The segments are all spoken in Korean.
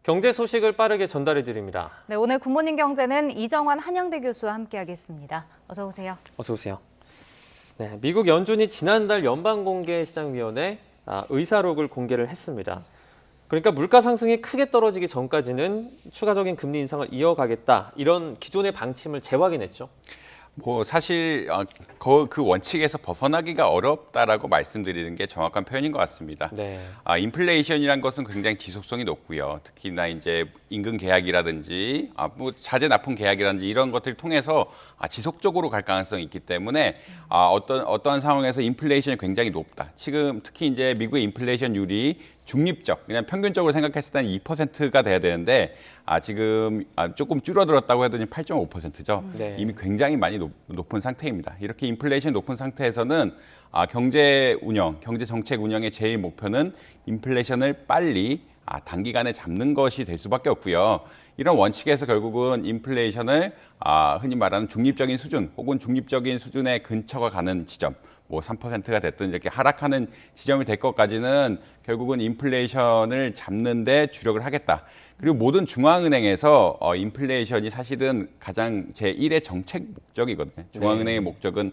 경제 소식을 빠르게 전달해 드립니다. 네, 오늘 굿모닝 경제는 이정환 한양대 교수와 함께하겠습니다. 어서 오세요. 어서 오세요. 네, 미국 연준이 지난달 연방공개시장위원회 의사록을 공개를 했습니다. 그러니까 물가 상승이 크게 떨어지기 전까지는 추가적인 금리 인상을 이어가겠다, 이런 기존의 방침을 재확인했죠. 사실 그 원칙에서 벗어나기가 어렵다라고 말씀드리는 게 정확한 표현인 것 같습니다. 네. 인플레이션이란 것은 굉장히 지속성이 높고요. 특히나 이제 임금 계약이라든지 자재 납품 계약이라든지 이런 것들을 통해서 지속적으로 갈 가능성이 있기 때문에 어떠한 상황에서 인플레이션이 굉장히 높다. 지금 특히 이제 미국의 인플레이션율이 중립적, 그냥 평균적으로 생각했을 때는 2%가 돼야 되는데 지금 조금 줄어들었다고 해도 8.5%죠. 네. 이미 굉장히 많이 높은 상태입니다. 이렇게 인플레이션이 높은 상태에서는 경제 정책 운영의 제일 목표는 인플레이션을 빨리 단기간에 잡는 것이 될 수밖에 없고요. 이런 원칙에서 결국은 인플레이션을 흔히 말하는 중립적인 수준 혹은 중립적인 수준에 근처가 가는 지점, 3%가 됐든 이렇게 하락하는 지점이 될 것까지는 결국은 인플레이션을 잡는 데 주력을 하겠다. 그리고 모든 중앙은행에서 인플레이션이 사실은 가장 제1의 정책 목적이거든요. 중앙은행의 목적은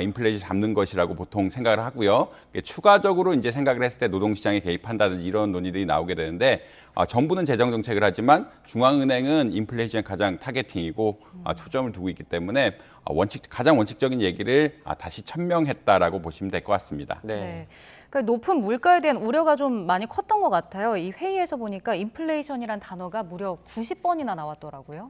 인플레이션 잡는 것이라고 보통 생각을 하고요. 추가적으로 이제 생각을 했을 때 노동시장에 개입한다든지 이런 논의들이 나오게 되는데 정부는 재정 정책을 하지만 중앙은행은 인플레이션의 가장 타겟팅이고 초점을 두고 있기 때문에 가장 원칙적인 얘기를 다시 천명했다라고 보시면 될 것 같습니다. 네. 그러니까 높은 물가에 대한 우려가 좀 많이 컸던 것 같아요. 이 회의에서 보니까 인플레이션이란 단어가 무려 90번이나 나왔더라고요.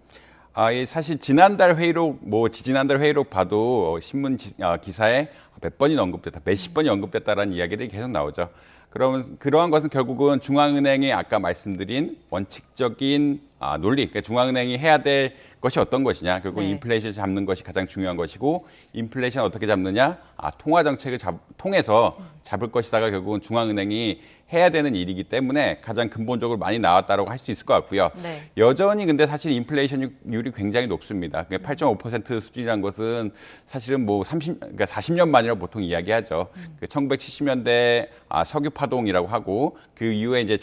사실 지난달 회의록, 지지난달 회의록 봐도 신문 기사에 몇 번이 언급됐다, 몇십 번이 언급됐다라는 이야기들이 계속 나오죠. 그러면 그러한 것은 결국은 중앙은행이 아까 말씀드린 원칙적인 논리, 그러니까 중앙은행이 해야 될 것이 어떤 것이냐, 결국 인플레이션을 잡는 것이 가장 중요한 것이고, 인플레이션 어떻게 잡느냐, 통화 정책을 통해서 잡을 것이다가 결국은 중앙은행이 해야 되는 일이기 때문에 가장 근본적으로 많이 나왔다고 할 수 있을 것 같고요. 네. 여전히 근데 사실 인플레이션율이 굉장히 높습니다. 8.5% 수준이란 것은 사실은 그러니까 40년 만이라고 보통 이야기하죠. 1970년대 석유 파동이라고 하고 그 이후에 이제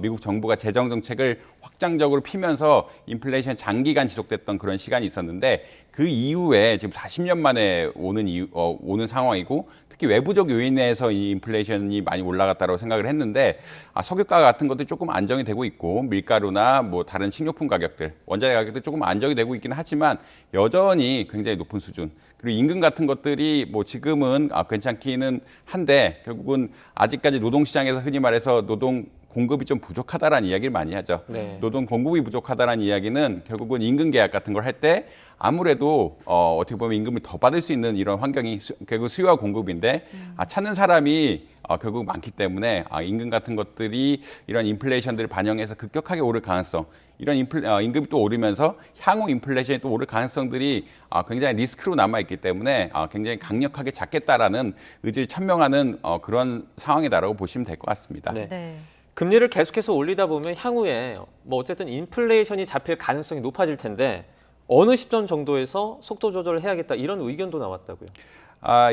미국 정부가 재정 정책을 확장적으로 피면서 인플레이션이 장기간 지속됐던 그런 시간이 있었는데 그 이후에 지금 40년 만에 오는 상황이고 특히 외부적 요인에서 이 인플레이션이 많이 올라갔다고 생각을 했는데 석유가 같은 것도 조금 안정이 되고 있고 밀가루나 다른 식료품 가격들, 원자재 가격도 조금 안정이 되고 있기는 하지만 여전히 굉장히 높은 수준. 그리고 임금 같은 것들이 지금은 괜찮기는 한데 결국은 아직까지 노동시장에서 흔히 말해서 노동 공급이 좀 부족하다라는 이야기를 많이 하죠. 네. 노동 공급이 부족하다라는 이야기는 결국은 임금 계약 같은 걸 할 때 아무래도 어떻게 보면 임금을 더 받을 수 있는 이런 환경이 결국 수요와 공급인데 찾는 사람이 결국 많기 때문에 임금 같은 것들이 이런 인플레이션들을 반영해서 급격하게 오를 가능성, 이런 임금이 또 오르면서 향후 인플레이션이 또 오를 가능성들이 굉장히 리스크로 남아있기 때문에 굉장히 강력하게 잡겠다라는 의지를 천명하는 그런 상황이다라고 보시면 될 것 같습니다. 네. 네. 금리를 계속해서 올리다 보면 향후에 어쨌든 인플레이션이 잡힐 가능성이 높아질 텐데 어느 시점 정도에서 속도 조절을 해야겠다, 이런 의견도 나왔다고요.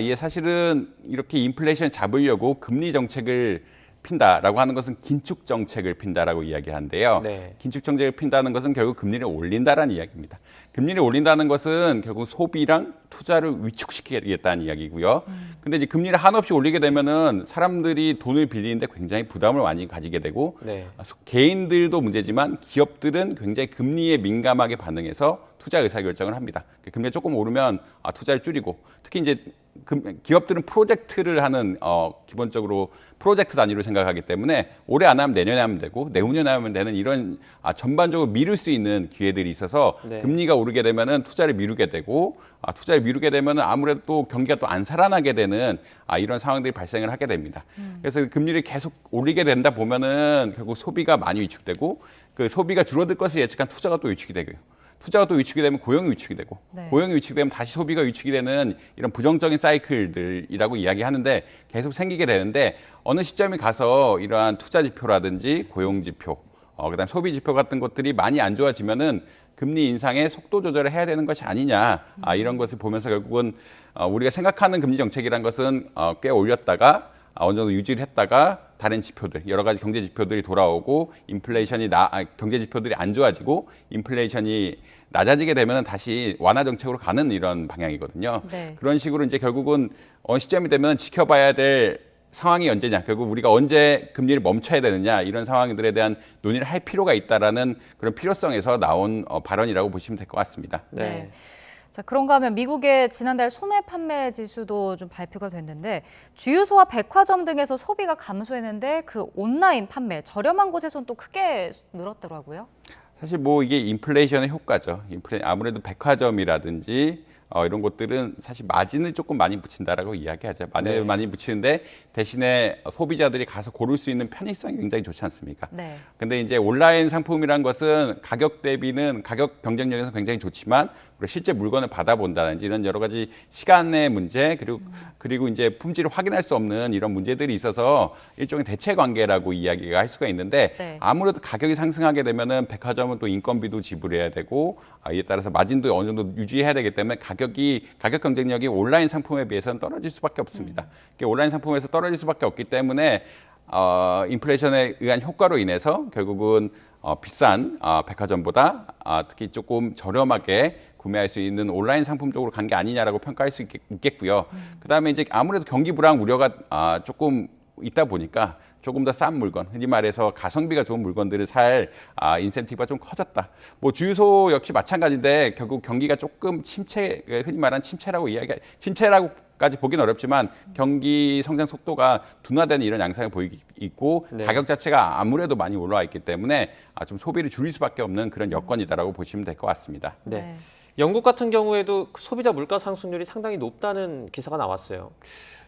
예, 사실은 이렇게 인플레이션 잡으려고 금리 정책을 핀다라고 하는 것은 긴축 정책을 핀다라고 이야기하는데요. 네. 긴축 정책을 핀다는 것은 결국 금리를 올린다라는 이야기입니다. 금리를 올린다는 것은 결국 소비랑 투자를 위축시키겠다는 이야기고요. 근데 이제 금리를 한없이 올리게 되면은 사람들이 돈을 빌리는데 굉장히 부담을 많이 가지게 되고 네. 개인들도 문제지만 기업들은 굉장히 금리에 민감하게 반응해서 투자 의사결정을 합니다. 금리가 조금 오르면 투자를 줄이고 특히 이제 기업들은 프로젝트를 하는 기본적으로 프로젝트 단위로 생각하기 때문에 올해 안 하면 내년에 하면 되고 내후년에 하면 되는 이런 전반적으로 미룰 수 있는 기회들이 있어서 네. 금리가 오르게 되면은 투자를 미루게 되고 투자를 미루게 되면은 아무래도 또 경기가 또 안 살아나게 되는 이런 상황들이 발생을 하게 됩니다. 그래서 금리를 계속 올리게 된다 보면은 결국 소비가 많이 위축되고 그 소비가 줄어들 것을 예측한 투자가 또 위축이 되고요. 투자가 또 위축이 되면 고용이 위축이 되고 고용이 위축이 되면 다시 소비가 위축이 되는 이런 부정적인 사이클들이라고 이야기하는데 계속 생기게 되는데 어느 시점에 가서 이러한 투자 지표라든지 고용 지표, 그다음 소비 지표 같은 것들이 많이 안 좋아지면은 금리 인상의 속도 조절을 해야 되는 것이 아니냐 이런 것을 보면서 결국은 우리가 생각하는 금리 정책이란 것은 꽤 올렸다가 어느 정도 유지를 했다가 다른 지표들, 여러 가지 경제 지표들이 돌아오고 인플레이션이 경제 지표들이 안 좋아지고 인플레이션이 낮아지게 되면 다시 완화 정책으로 가는 이런 방향이거든요. 네. 그런 식으로 이제 결국은 어느 시점이 되면 지켜봐야 될 상황이 언제냐, 결국 우리가 언제 금리를 멈춰야 되느냐 이런 상황들에 대한 논의를 할 필요가 있다라는 그런 필요성에서 나온 발언이라고 보시면 될 것 같습니다. 네. 자, 그런가 하면 미국의 지난달 소매 판매 지수도 좀 발표가 됐는데 주유소와 백화점 등에서 소비가 감소했는데 그 온라인 판매, 저렴한 곳에서는 또 크게 늘었더라고요. 사실 뭐 이게 인플레이션의 효과죠. 아무래도 백화점이라든지 이런 곳들은 사실 마진을 조금 많이 붙인다라고 이야기하죠. 많이 붙이는데 대신에 소비자들이 가서 고를 수 있는 편의성이 굉장히 좋지 않습니까? 네. 근데 이제 온라인 상품이란 것은 가격 대비는 가격 경쟁력에서 굉장히 좋지만 우리가 실제 물건을 받아본다든지 이런 여러 가지 시간의 문제 그리고 이제 품질을 확인할 수 없는 이런 문제들이 있어서 일종의 대체 관계라고 이야기가 할 수가 있는데 네. 아무래도 가격이 상승하게 되면은 백화점은 또 인건비도 지불해야 되고 이에 따라서 마진도 어느 정도 유지해야 되기 때문에 가격 경쟁력이 온라인 상품에 비해서는 떨어질 수밖에 없습니다. 온라인 상품에서 떨어질 수밖에 없기 때문에 인플레이션에 의한 효과로 인해서 결국은 비싼 백화점보다 특히 조금 저렴하게 구매할 수 있는 온라인 상품 쪽으로 간 게 아니냐라고 평가할 수 있겠고요. 그다음에 이제 아무래도 경기 불황 우려가 조금 있다 보니까 조금 더 싼 물건, 흔히 말해서 가성비가 좋은 물건들을 살 인센티브가 좀 커졌다. 뭐 주유소 역시 마찬가지인데 결국 경기가 조금 흔히 말하는 침체라고까지 보기는 어렵지만 경기 성장 속도가 둔화되는 이런 양상을 보이고 있고 네. 가격 자체가 아무래도 많이 올라와 있기 때문에 좀 소비를 줄일 수밖에 없는 그런 여건이다라고 보시면 될 것 같습니다. 네. 영국 같은 경우에도 소비자 물가 상승률이 상당히 높다는 기사가 나왔어요.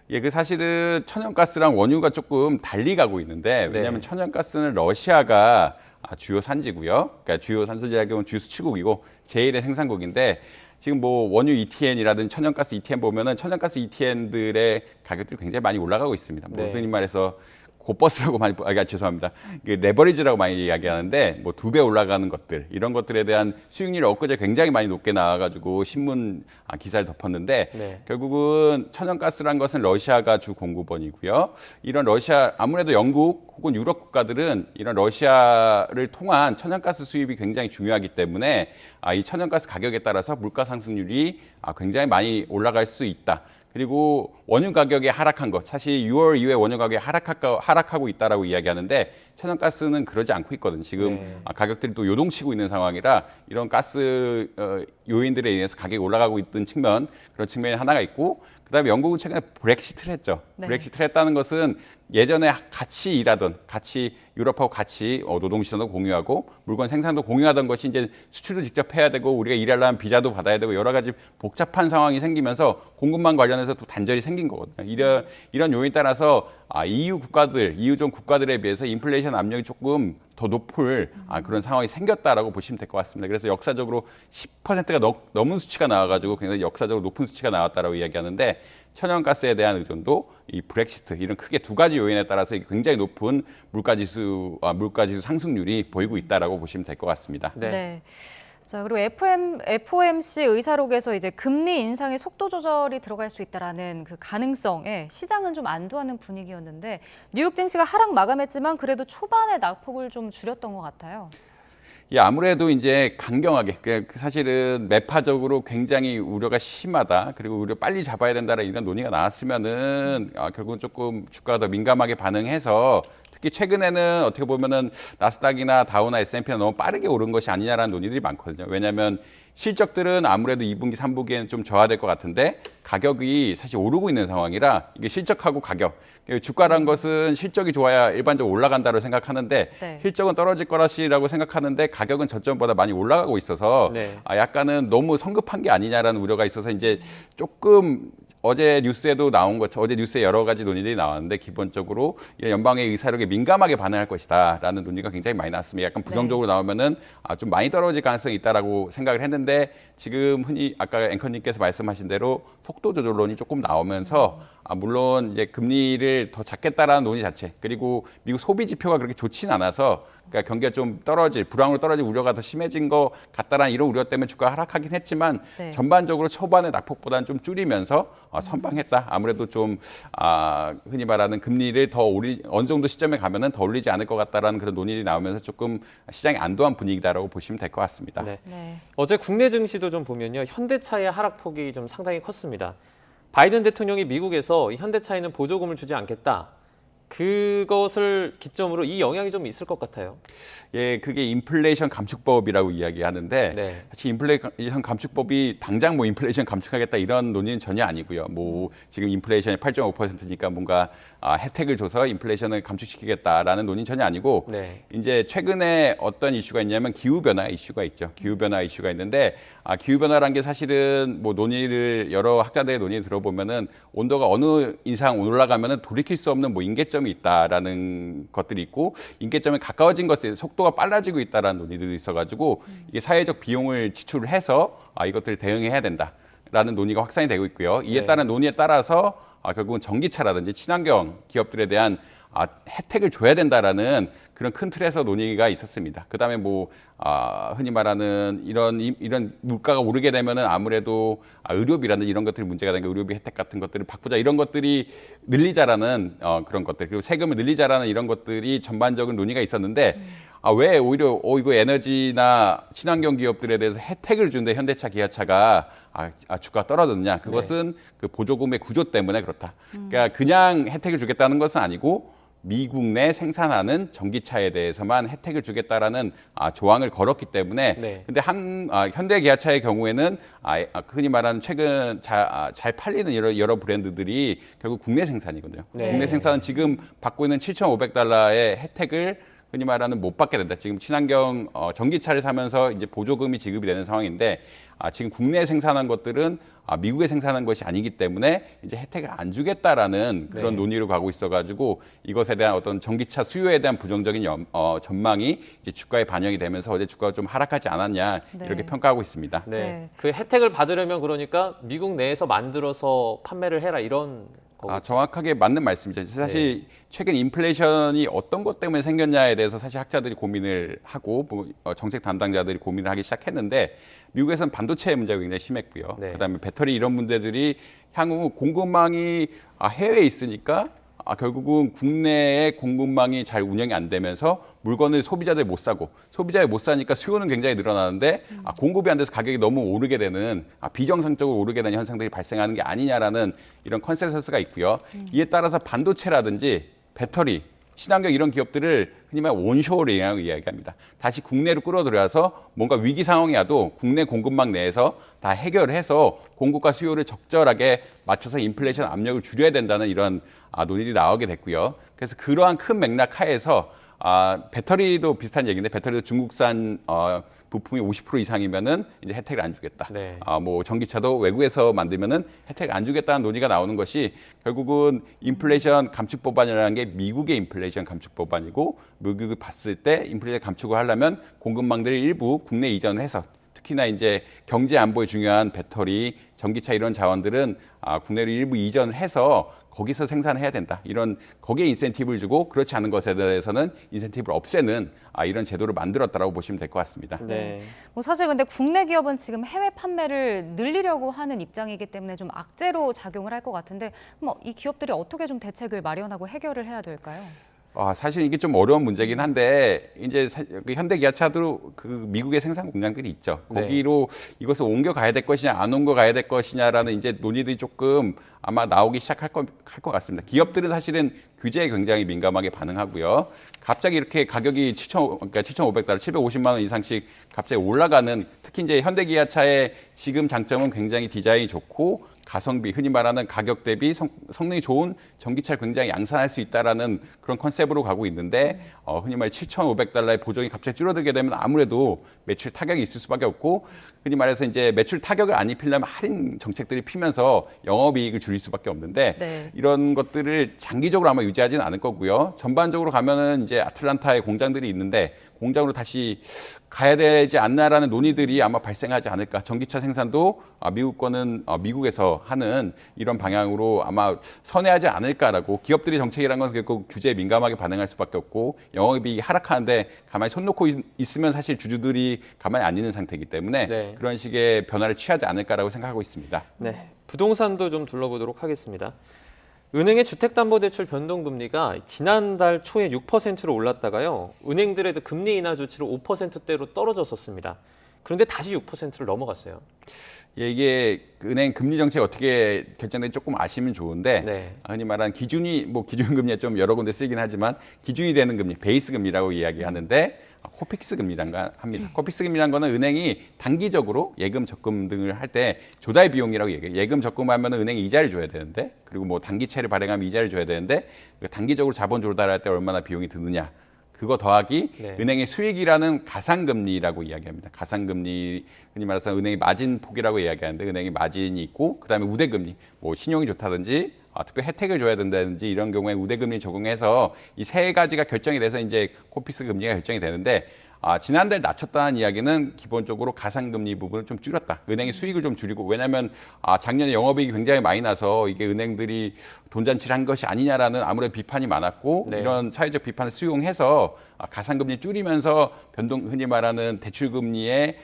예, 그 사실은 천연가스랑 원유가 조금 달리 가고 있는데 왜냐하면 천연가스는 러시아가 주요 산지고요. 그러니까 주요 산지라고 하면 주요 수출국이고 제일의 생산국인데 지금 뭐 원유 ETN이라든지 천연가스 ETN 보면은 천연가스 ETN들의 가격들이 굉장히 많이 올라가고 있습니다. 네. 흔히 말해서 고버스라고 많이 죄송합니다. 레버리지라고 많이 이야기하는데 뭐 2배 올라가는 것들 이런 것들에 대한 수익률이 엊그제 굉장히 많이 높게 나와가지고 신문 기사를 덮었는데 네. 결국은 천연가스란 것은 러시아가 주 공급원이고요. 이런 러시아 아무래도 영국 혹은 유럽 국가들은 이런 러시아를 통한 천연가스 수입이 굉장히 중요하기 때문에 이 천연가스 가격에 따라서 물가 상승률이 굉장히 많이 올라갈 수 있다. 그리고 원유 가격이 하락한 것, 사실 6월 이후에 원유 가격이 하락하고 있다라고 이야기하는데 천연가스는 그러지 않고 있거든요. 지금 네. 가격들이 또 요동치고 있는 상황이라 이런 가스 요인들에 의해서 가격이 올라가고 있던 그런 측면이 하나가 있고 그다음에 영국은 최근에 브렉시트를 했죠. 네. 브렉시트를 했다는 것은 예전에 같이 유럽하고 같이 노동 시설도 공유하고 물건 생산도 공유하던 것이 이제 수출도 직접 해야 되고 우리가 일하려면 비자도 받아야 되고 여러 가지 복잡한 상황이 생기면서 공급망 관련해서 또 단절이 생긴 거거든요. 이런 요인 따라서 EU 전 국가들에 비해서 인플레이션 압력이 조금 더 높을 그런 상황이 생겼다라고 보시면 될 것 같습니다. 그래서 역사적으로 10%가 넘은 수치가 나와가지고 굉장히 역사적으로 높은 수치가 나왔다라고 이야기하는데 천연가스에 대한 의존도 이 브렉시트 이런 크게 두 가지 요인에 따라서 굉장히 높은 물가지수 상승률이 보이고 있다라고 보시면 될 것 같습니다. 네. 자, 그리고 FOMC 의사록에서 이제 금리 인상의 속도 조절이 들어갈 수 있다라는 그 가능성에 시장은 좀 안도하는 분위기였는데 뉴욕 증시가 하락 마감했지만 그래도 초반에 낙폭을 좀 줄였던 것 같아요. 예, 아무래도 이제 강경하게 사실은 매파적으로 굉장히 우려가 심하다. 그리고 우려 빨리 잡아야 된다는 이런 논의가 나왔으면은 결국은 조금 주가가 더 민감하게 반응해서 특히 최근에는 어떻게 보면은 나스닥이나 다우나 S&P가 너무 빠르게 오른 것이 아니냐라는 논의들이 많거든요. 왜냐하면 실적들은 아무래도 2분기, 3분기에는 좀 저하될 것 같은데 가격이 사실 오르고 있는 상황이라 이게 실적하고 가격, 주가란 것은 실적이 좋아야 일반적으로 올라간다고 생각하는데 네. 실적은 떨어질 거라고 생각하는데 가격은 저점보다 많이 올라가고 있어서 네. 약간은 너무 성급한 게 아니냐라는 우려가 있어서 이제 조금 어제 뉴스에도 나온 것처럼 어제 뉴스에 여러 가지 논의들이 나왔는데 기본적으로 연방의 의사록에 민감하게 반응할 것이다라는 논의가 굉장히 많이 나왔습니다. 약간 부정적으로 나오면은 좀 많이 떨어질 가능성이 있다라고 생각을 했는데 지금 흔히 아까 앵커님께서 말씀하신 대로 속도 조절론이 조금 나오면서 물론 이제 금리를 더 잡겠다라는 논의 자체 그리고 미국 소비 지표가 그렇게 좋지는 않아서 그러니까 경기가 좀 불황으로 떨어질 우려가 더 심해진 것 같다라는 이런 우려 때문에 주가가 하락하긴 했지만 네. 전반적으로 초반에 낙폭보다는 좀 줄이면서 선방했다. 아무래도 좀 흔히 말하는 금리를 어느 정도 시점에 가면은 더 올리지 않을 것 같다라는 그런 논의가 나오면서 조금 시장이 안도한 분위기다라고 보시면 될 것 같습니다. 네. 네. 어제 국내 증시도 좀 보면요. 현대차의 하락폭이 좀 상당히 컸습니다. 바이든 대통령이 미국에서 이 현대차에는 보조금을 주지 않겠다. 그것을 기점으로 이 영향이 좀 있을 것 같아요. 예, 그게 인플레이션 감축법이라고 이야기하는데 네. 사실 인플레이션 감축법이 당장 뭐 인플레이션 감축하겠다 이런 논의는 전혀 아니고요. 뭐 지금 인플레이션이 8.5%니까 뭔가 혜택을 줘서 인플레이션을 감축시키겠다라는 논의는 전혀 아니고 네. 이제 최근에 어떤 이슈가 있냐면 기후 변화 이슈가 있죠. 기후 변화 이슈가 있는데 기후 변화라는 게 사실은 뭐 논의를 여러 학자들의 논의를 들어보면은 온도가 어느 이상 올라가면은 돌이킬 수 없는 뭐 임계점이 있다라는 것들이 있고 임계점에 가까워진 것들 속도가 빨라지고 있다라는 논의들이 있어가지고 이게 사회적 비용을 지출을 해서 이것들을 대응해야 된다라는 논의가 확산이 되고 있고요. 이에 네. 따른 논의에 따라서 결국은 전기차라든지 친환경 기업들에 대한 혜택을 줘야 된다라는 그런 큰 틀에서 논의가 있었습니다. 그다음에 뭐 흔히 말하는 이런 물가가 오르게 되면은 아무래도 의료비라든지 이런 것들이 문제가 되니까 의료비 혜택 같은 것들을 바꾸자 이런 것들이 늘리자라는 그런 것들 그리고 세금을 늘리자라는 이런 것들이 전반적인 논의가 있었는데 왜 오히려 이거 에너지나 친환경 기업들에 대해서 혜택을 준데 현대차, 기아차가 주가가 떨어졌느냐? 그것은 그 보조금의 구조 때문에 그렇다. 그러니까 그냥 혜택을 주겠다는 것은 아니고 미국 내 생산하는 전기차에 대해서만 혜택을 주겠다라는 조항을 걸었기 때문에 네. 근데 현대 기아차의 경우에는 흔히 말하는 최근 잘 팔리는 여러 브랜드들이 결국 국내 생산이거든요. 네. 국내 생산은 지금 받고 있는 $7,500의 혜택을 흔히 말하는 못 받게 된다. 지금 친환경 전기차를 사면서 이제 보조금이 지급이 되는 상황인데 지금 국내에 생산한 것들은 미국에 생산한 것이 아니기 때문에 이제 혜택을 안 주겠다라는 그런 네. 논의로 가고 있어가지고 이것에 대한 어떤 전기차 수요에 대한 부정적인 전망이 이제 주가에 반영이 되면서 어제 주가가 좀 하락하지 않았냐 네. 이렇게 평가하고 있습니다. 네. 네. 그 혜택을 받으려면 그러니까 미국 내에서 만들어서 판매를 해라 이런 거겠죠. 정확하게 맞는 말씀이죠. 사실 최근 인플레이션이 어떤 것 때문에 생겼냐에 대해서 사실 학자들이 고민을 하고 정책 담당자들이 고민을 하기 시작했는데 미국에서는 반도체 문제가 굉장히 심했고요. 네. 그다음에 배터리 이런 문제들이 향후 공급망이 해외에 있으니까 결국은 국내의 공급망이 잘 운영이 안 되면서 물건을 소비자들이 못 사고 소비자들이 못 사니까 수요는 굉장히 늘어나는데 공급이 안 돼서 가격이 너무 오르게 되는 비정상적으로 오르게 되는 현상들이 발생하는 게 아니냐라는 이런 컨센서스가 있고요. 이에 따라서 반도체라든지 배터리 친환경 이런 기업들을 흔히 말하는 온쇼어링이라고 이야기합니다. 다시 국내로 끌어들여서 뭔가 위기 상황이 와도 국내 공급망 내에서 다 해결을 해서 공급과 수요를 적절하게 맞춰서 인플레이션 압력을 줄여야 된다는 이런 논의들이 나오게 됐고요. 그래서 그러한 큰 맥락 하에서 배터리도 비슷한 얘기인데 배터리도 중국산 부품이 50% 이상이면은 이제 혜택을 안 주겠다. 네. 뭐 전기차도 외국에서 만들면은 혜택을 안 주겠다는 논의가 나오는 것이 결국은 인플레이션 감축 법안이라는 게 미국의 인플레이션 감축 법안이고 미국을 봤을 때 인플레이션 감축을 하려면 공급망들을 일부 국내 이전을 해서 특히나 이제 경제 안보에 중요한 배터리, 전기차 이런 자원들은 국내로 일부 이전을 해서 거기서 생산해야 된다. 거기에 인센티브를 주고 그렇지 않은 것에 대해서는 인센티브를 없애는 이런 제도를 만들었다라고 보시면 될 것 같습니다. 네. 뭐 사실 근데 국내 기업은 지금 해외 판매를 늘리려고 하는 입장이기 때문에 좀 악재로 작용을 할 것 같은데 뭐 이 기업들이 어떻게 좀 대책을 마련하고 해결을 해야 될까요? 사실 이게 좀 어려운 문제긴 한데 이제 현대 기아차도 그 미국의 생산 공장들이 있죠. 네. 거기로 이것을 옮겨 가야 될 것이냐 안 옮겨 가야 될 것이냐라는 이제 논의들이 조금 아마 나오기 시작할 것 같습니다. 기업들은 사실은 규제에 굉장히 민감하게 반응하고요. 갑자기 이렇게 가격이 그러니까 $7,500, 750만 원 이상씩 갑자기 올라가는 특히 이제 현대 기아차의 지금 장점은 굉장히 디자인이 좋고 가성비, 흔히 말하는 가격 대비 성능이 좋은 전기차를 굉장히 양산할 수 있다라는 그런 컨셉으로 가고 있는데 흔히 말해 $7,500의 보조금이 갑자기 줄어들게 되면 아무래도 매출 타격이 있을 수밖에 없고 흔히 말해서 이제 매출 타격을 안 입히려면 할인 정책들이 피면서 영업이익을 줄일 수밖에 없는데 네. 이런 것들을 장기적으로 아마 유지하지는 않을 거고요. 전반적으로 가면은 이제 아틀란타에 공장들이 있는데 공장으로 다시 가야 되지 않나라는 논의들이 아마 발생하지 않을까. 전기차 생산도 미국 거는 미국에서 하는 이런 방향으로 아마 선회하지 않을까라고. 기업들이 정책이라는 것은 결국 규제에 민감하게 반응할 수밖에 없고 영업이익이 하락하는데 가만히 손 놓고 있으면 사실 주주들이 가만히 안 있는 상태이기 때문에 네. 그런 식의 변화를 취하지 않을까라고 생각하고 있습니다. 네, 부동산도 좀 둘러보도록 하겠습니다. 은행의 주택담보대출 변동금리가 지난달 초에 6%로 올랐다가요. 은행들의 금리 인하 조치로 5%대로 떨어졌었습니다. 그런데 다시 6%를 넘어갔어요. 예, 이게 은행 금리 정책 어떻게 결정될지 조금 아시면 좋은데 네. 흔히 말하는 기준이 기준금리가 좀 여러 군데 쓰이긴 하지만 기준이 되는 금리, 베이스 금리라고 이야기하는데 코픽스 금리란가 합니다. 코픽스 금리란 거는 은행이 단기적으로 예금 적금 등을 할 때 조달 비용이라고 얘기해요. 예금 적금하면 은행이 이자를 줘야 되는데 그리고 단기채를 발행하면 이자를 줘야 되는데 단기적으로 자본 조달할 때 얼마나 비용이 드느냐. 그거 더하기 네. 은행의 수익이라는 가상금리라고 이야기합니다. 가상금리, 흔히 말해서 은행이 마진 폭이라고 이야기하는데 은행이 마진이 있고 그다음에 우대금리, 신용이 좋다든지 특별 혜택을 줘야 된다든지 이런 경우에 우대금리 적용해서 이 세 가지가 결정이 돼서 이제 코픽스 금리가 결정이 되는데 지난달 낮췄다는 이야기는 기본적으로 가상금리 부분을 좀 줄였다. 은행의 수익을 좀 줄이고 왜냐하면 작년에 영업이익이 굉장히 많이 나서 이게 은행들이 돈잔치를 한 것이 아니냐라는 아무래도 비판이 많았고 네. 이런 사회적 비판을 수용해서 가상금리 줄이면서 흔히 말하는 대출금리의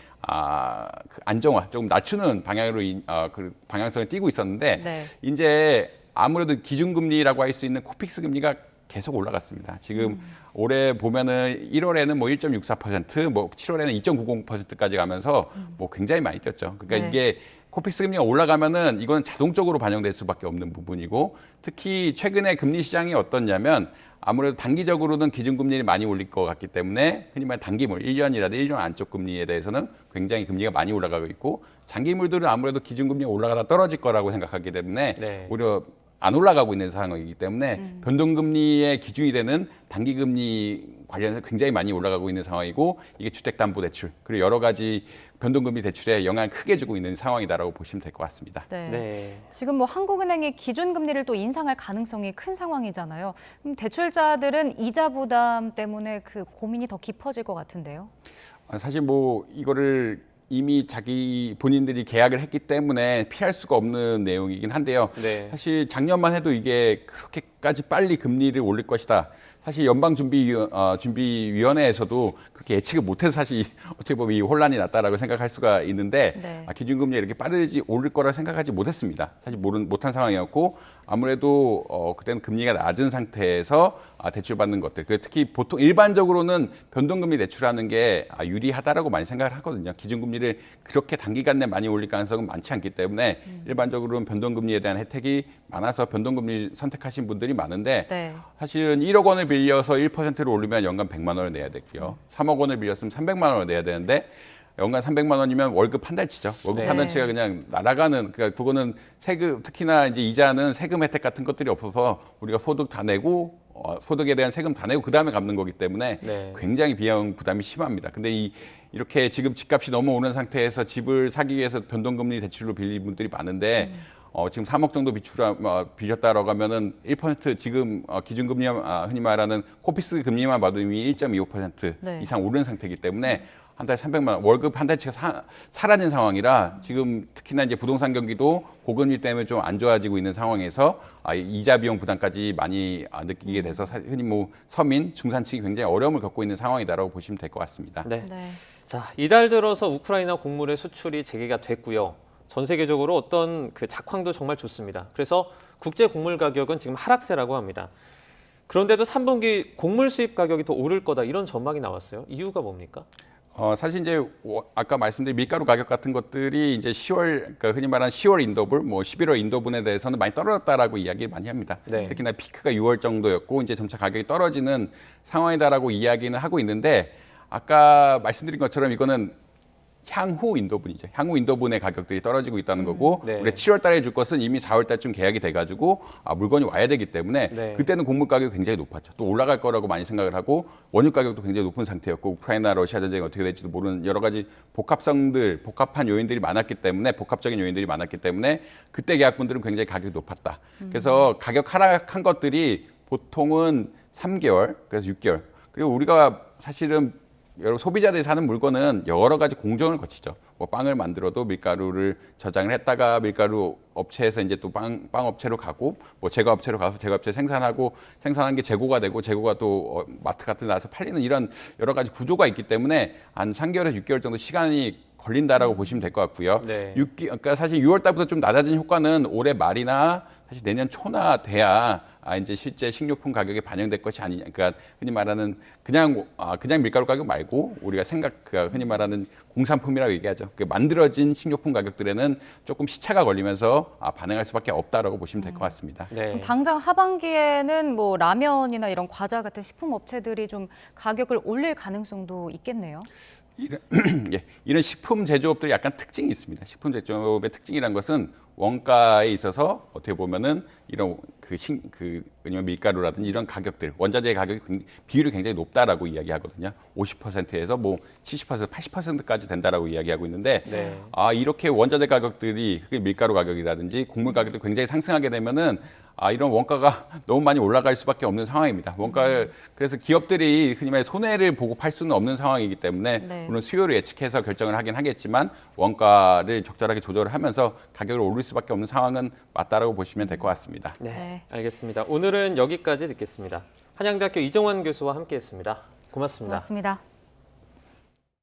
그 안정화, 조금 낮추는 방향으로 그 방향성을 띠고 있었는데 네. 이제 아무래도 기준금리라고 할 수 있는 코픽스 금리가 계속 올라갔습니다. 지금 올해 보면은 1월에는 1.64%, 7월에는 2.90%까지 가면서 굉장히 많이 뛰었죠. 그러니까 네. 이게 코픽스 금리가 올라가면은 이거는 자동적으로 반영될 수밖에 없는 부분이고 특히 최근에 금리 시장이 어떻냐면 아무래도 단기적으로는 기준금리를 많이 올릴 것 같기 때문에 흔히 말하는 단기물, 1년이라도 1년 안쪽 금리에 대해서는 굉장히 금리가 많이 올라가고 있고 장기물들은 아무래도 기준금리가 올라가다 떨어질 거라고 생각하기 때문에 네. 오히려 안 올라가고 있는 상황이기 때문에 변동금리의 기준이 되는 단기금리 관련해서 굉장히 많이 올라가고 있는 상황이고 이게 주택담보대출 그리고 여러 가지 변동금리 대출에 영향을 크게 주고 있는 상황이다라고 보시면 될 것 같습니다. 네. 네. 지금 한국은행이 기준금리를 또 인상할 가능성이 큰 상황이잖아요. 그럼 대출자들은 이자 부담 때문에 그 고민이 더 깊어질 것 같은데요. 사실 이거를 이미 본인들이 계약을 했기 때문에 피할 수가 없는 내용이긴 한데요. 네. 사실 작년만 해도 이게 그렇게까지 빨리 금리를 올릴 것이다. 사실 연방준비위원회에서도 그렇게 예측을 못해서 사실 어떻게 보면 이 혼란이 났다라고 생각할 수가 있는데 네. 기준금리 이렇게 빠르지 오를 거라 생각하지 못했습니다. 사실 못한 상황이었고 아무래도 그때는 금리가 낮은 상태에서 대출받는 것들. 특히 보통 일반적으로는 변동금리 대출하는 게 유리하다라고 많이 생각을 하거든요. 기준금리를 그렇게 단기간 내에 많이 올릴 가능성은 많지 않기 때문에 일반적으로는 변동금리에 대한 혜택이 많아서 변동금리 선택하신 분들이 많은데 네. 사실은 1억 원을 빌려서 1%를 올리면 연간 100만 원을 내야 되고요. 3억 원을 빌렸으면 300만 원을 내야 되는데 연간 300만 원이면 월급 한 달치죠. 월급 네. 한 달치가 그냥 날아가는 그러니까 그거는 세금 특히나 이제 이자는 세금 혜택 같은 것들이 없어서 우리가 소득 다 내고 소득에 대한 세금 다 내고 그다음에 갚는 거기 때문에 네. 굉장히 비용 부담이 심합니다. 근데 이렇게 지금 집값이 너무 오른 상태에서 집을 사기 위해서 변동금리 대출로 빌린 분들이 많은데 지금 3억 정도 빌렸다라고 하면은 1% 지금 기준금리 흔히 말하는 코픽스 금리만 봐도 이미 1.25% 네. 이상 오른 상태이기 때문에 한 달에 300만 원 월급 한 달치가 사라진 상황이라 지금 특히나 이제 부동산 경기도 고금리 때문에 좀 안 좋아지고 있는 상황에서 이자 비용 부담까지 많이 느끼게 돼서 흔히 서민 중산층이 굉장히 어려움을 겪고 있는 상황이다라고 보시면 될 것 같습니다. 네. 네. 자, 이달 들어서 우크라이나 곡물의 수출이 재개가 됐고요. 전 세계적으로 어떤 그 작황도 정말 좋습니다. 그래서 국제 곡물 가격은 지금 하락세라고 합니다. 그런데도 3분기 곡물 수입 가격이 더 오를 거다 이런 전망이 나왔어요. 이유가 뭡니까? 사실 이제 아까 말씀드린 밀가루 가격 같은 것들이 이제 10월, 그러니까 흔히 말하는 10월 인도분, 11월 인도분에 대해서는 많이 떨어졌다라고 이야기를 많이 합니다. 네. 특히나 피크가 6월 정도였고 이제 점차 가격이 떨어지는 상황이다라고 이야기는 하고 있는데 아까 말씀드린 것처럼 이거는 향후 인도분이죠. 향후 인도분의 가격들이 떨어지고 있다는 거고 네. 우리 7월 달에 줄 것은 이미 4월 달쯤 계약이 돼가지고 물건이 와야 되기 때문에 네. 그때는 곡물 가격이 굉장히 높았죠. 또 올라갈 거라고 많이 생각을 하고 원유 가격도 굉장히 높은 상태였고 우크라이나 러시아 전쟁이 어떻게 될지도 모르는 여러 가지 복합한 요인들이 많았기 때문에 복합적인 요인들이 많았기 때문에 그때 계약분들은 굉장히 가격이 높았다. 그래서 가격 하락한 것들이 보통은 3개월 그래서 6개월 그리고 우리가 사실은 여러분 소비자들이 사는 물건은 여러 가지 공정을 거치죠. 뭐 빵을 만들어도 밀가루를 저장을 했다가 밀가루 업체에서 이제 또 빵 업체로 가고 뭐 제과 업체로 가서 제과 업체 생산하고 생산한 게 재고가 되고 재고가 또 마트 같은 데 나서 팔리는 이런 여러 가지 구조가 있기 때문에 한 3개월에서 6개월 정도 시간이 걸린다라고 보시면 될 것 같고요. 네. 그러니까 사실 6월 달부터 좀 낮아진 효과는 올해 말이나 사실 내년 초나 돼야 이제 실제 식료품 가격에 반영될 것이 아니냐. 그러니까 흔히 말하는 그냥 밀가루 가격 말고 우리가 흔히 말하는 공산품이라고 얘기하죠. 그 만들어진 식료품 가격들에는 조금 시차가 걸리면서 반응할 수밖에 없다라고 보시면 될 것 같습니다. 네. 그럼 당장 하반기에는 뭐 라면이나 이런 과자 같은 식품 업체들이 좀 가격을 올릴 가능성도 있겠네요. 이런 식품 제조업들이 약간 특징이 있습니다. 식품 제조업의 특징이란 것은 원가에 있어서 어떻게 보면은 이런 왜냐면 밀가루라든지 이런 가격들, 원자재 가격이 비율이 굉장히 높다라고 이야기하거든요. 50%에서 뭐 70%, 80%까지 된다라고 이야기하고 있는데, 네. 이렇게 원자재 가격들이 밀가루 가격이라든지 곡물 가격들이 굉장히 상승하게 되면은 이런 원가가 너무 많이 올라갈 수밖에 없는 상황입니다. 그래서 기업들이 흔히 말해 손해를 보고 팔 수는 없는 상황이기 때문에 네. 물론 수요를 예측해서 결정을 하긴 하겠지만 원가를 적절하게 조절을 하면서 가격을 올릴 수밖에 없는 상황은 맞다라고 보시면 될 것 같습니다. 네. 네. 알겠습니다. 오늘은 여기까지 듣겠습니다. 한양대학교 이정환 교수와 함께했습니다. 고맙습니다. 고맙습니다.